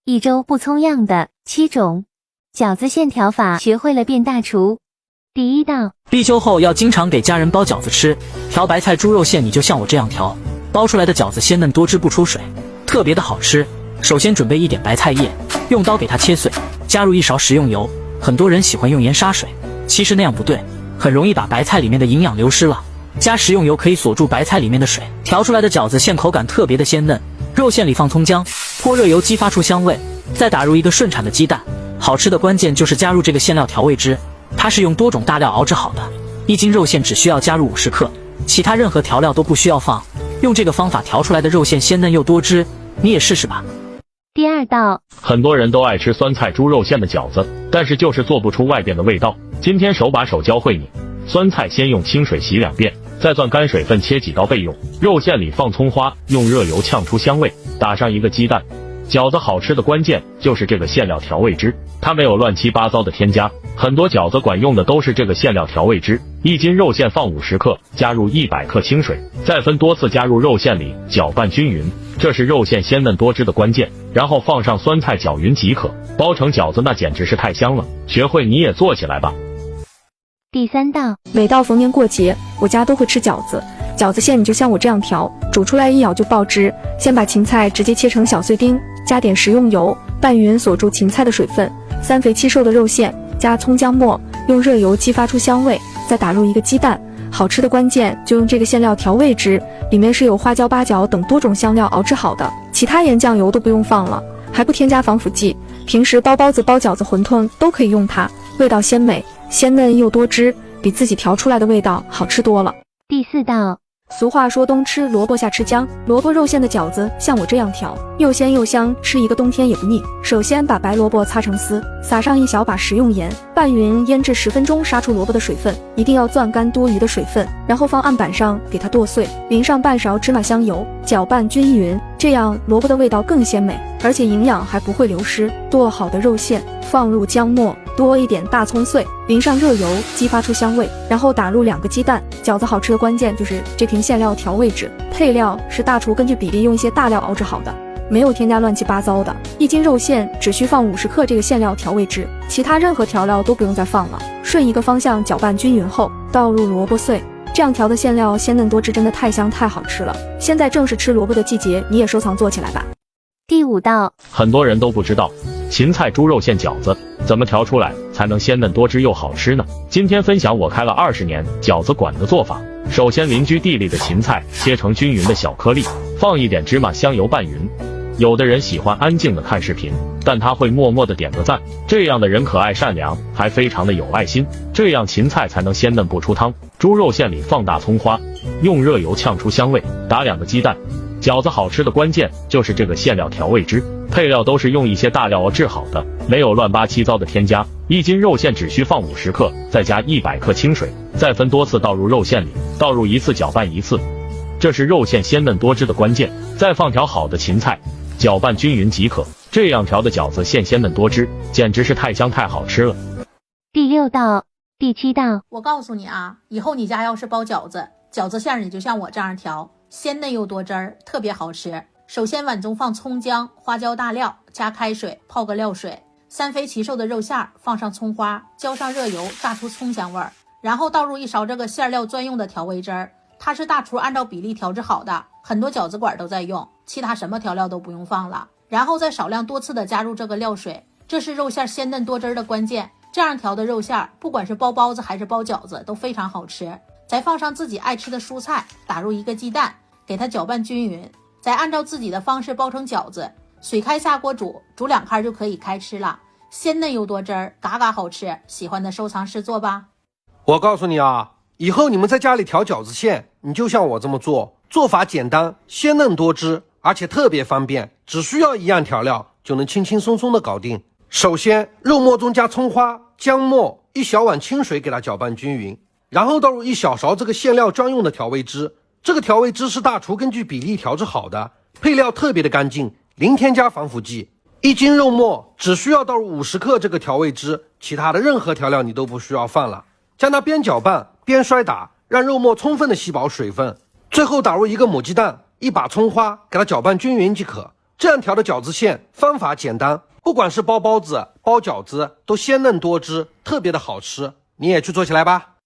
一周不葱样的7种饺子馅调法，学会了变大厨。第一道，立秋后要经常给家人包饺子吃，调白菜猪肉馅你就像我这样调，包出来的饺子鲜嫩多汁不出水，特别的好吃。首先准备一点白菜叶，用刀给它切碎，加入1勺食用油。很多人喜欢用盐杀水，其实那样不对，很容易把白菜里面的营养流失了。加食用油可以锁住白菜里面的水，调出来的饺子馅口感特别的鲜嫩。肉馅里放葱姜，泼热油激发出香味，再打入一个顺产的鸡蛋。好吃的关键就是加入这个馅料调味汁，它是用多种大料熬制好的，1斤肉馅只需要加入50克，其他任何调料都不需要放。用这个方法调出来的肉馅鲜嫩又多汁，你也试试吧。第二道，很多人都爱吃酸菜猪肉馅的饺子，但是就是做不出外边的味道。今天手把手教会你。酸菜先用清水洗2遍，再攥干水分切几刀备用。肉馅里放葱花，用热油呛出香味，打上1个鸡蛋。饺子好吃的关键就是这个馅料调味汁，它没有乱七八糟的添加，很多饺子馆用的都是这个馅料调味汁。1斤肉馅放50克，加入100克清水，再分多次加入肉馅里，搅拌均匀，这是肉馅鲜嫩多汁的关键。然后放上酸菜搅匀即可，包成饺子那简直是太香了，学会你也做起来吧。第三道，每到逢年过节，我家都会吃饺子。饺子馅你就像我这样调，煮出来一咬就爆汁。先把芹菜直接切成小碎丁，加点食用油，拌匀锁住芹菜的水分。3肥7瘦的肉馅，加葱姜末，用热油激发出香味，再打入1个鸡蛋。好吃的关键就用这个馅料调味汁，里面是有花椒、八角等多种香料熬制好的，其他盐酱油都不用放了，还不添加防腐剂。平时包包子、包饺子、馄饨都可以用它，味道鲜美。鲜嫩又多汁，比自己调出来的味道好吃多了。第4道，俗话说冬吃萝卜夏吃姜，萝卜肉馅的饺子像我这样调，又鲜又香，吃1个冬天也不腻。首先把白萝卜擦成丝，撒上1小把食用盐，拌匀腌制10分钟，杀出萝卜的水分，一定要攥干多余的水分，然后放案板上给它剁碎，淋上半勺芝麻香油，搅拌均匀，这样萝卜的味道更鲜美，而且营养还不会流失。剁好的肉馅放入姜末，多一点大葱碎，淋上热油，激发出香味，然后打入2个鸡蛋。饺子好吃的关键就是这瓶馅料调味汁，配料是大厨根据比例用一些大料熬制好的，没有添加乱七八糟的。1斤肉馅只需放50克这个馅料调味汁，其他任何调料都不用再放了。顺一个方向搅拌均匀后，倒入萝卜碎，这样调的馅料鲜嫩多汁，真的太香太好吃了。现在正是吃萝卜的季节，你也收藏做起来吧。第5道，很多人都不知道芹菜猪肉馅饺子怎么调出来才能鲜嫩多汁又好吃呢？今天分享我开了20年饺子馆的做法。首先邻居地里的芹菜切成均匀的小颗粒，放一点芝麻香油拌匀。有的人喜欢安静的看视频，但他会默默的点个赞，这样的人可爱善良，还非常的有爱心，这样芹菜才能鲜嫩不出汤。猪肉馅里放大葱花，用热油呛出香味，打2个鸡蛋。饺子好吃的关键就是这个馅料调味汁，配料都是用一些大料熬制好的，没有乱七八糟的添加。1斤肉馅只需放50克，再加100克清水，再分多次倒入肉馅里，倒入1次搅拌1次，这是肉馅鲜嫩多汁的关键。再放调好的芹菜，搅拌均匀即可。这样调的饺子馅鲜嫩多汁，简直是太香太好吃了。第6道，第7道，我告诉你啊，以后你家要是包饺子，饺子馅你就像我这样调，鲜嫩又多汁儿，特别好吃。首先碗中放葱姜、花椒大料，加开水泡个料水，3肥7瘦的肉馅放上葱花，浇上热油，炸出葱香味儿，然后倒入1勺这个馅料专用的调味汁儿，它是大厨按照比例调制好的，很多饺子馆都在用，其他什么调料都不用放了。然后再少量多次的加入这个料水，这是肉馅鲜嫩多汁的关键。这样调的肉馅，不管是包包子还是包饺子都非常好吃。再放上自己爱吃的蔬菜，打入1个鸡蛋，给它搅拌均匀，再按照自己的方式包成饺子，水开下锅煮2开就可以开吃了，鲜嫩又多汁儿，嘎嘎好吃。喜欢的收藏试做吧。我告诉你啊，以后你们在家里调饺子馅，你就像我这么做，做法简单，鲜嫩多汁，而且特别方便，只需要1样调料就能轻轻松松的搞定。首先肉末中加葱花、姜末，1小碗清水给它搅拌均匀，然后倒入1小勺这个馅料专用的调味汁，这个调味汁是大厨根据比例调制好的，配料特别的干净，零添加防腐剂。1斤肉末只需要倒入50克这个调味汁，其他的任何调料你都不需要放了，将它边搅拌边摔打，让肉末充分的吸饱水分。最后打入1个母鸡蛋，1把葱花，给它搅拌均匀即可。这样调的饺子馅方法简单，不管是包包子、包饺子，都鲜嫩多汁，特别的好吃。你也去做起来吧。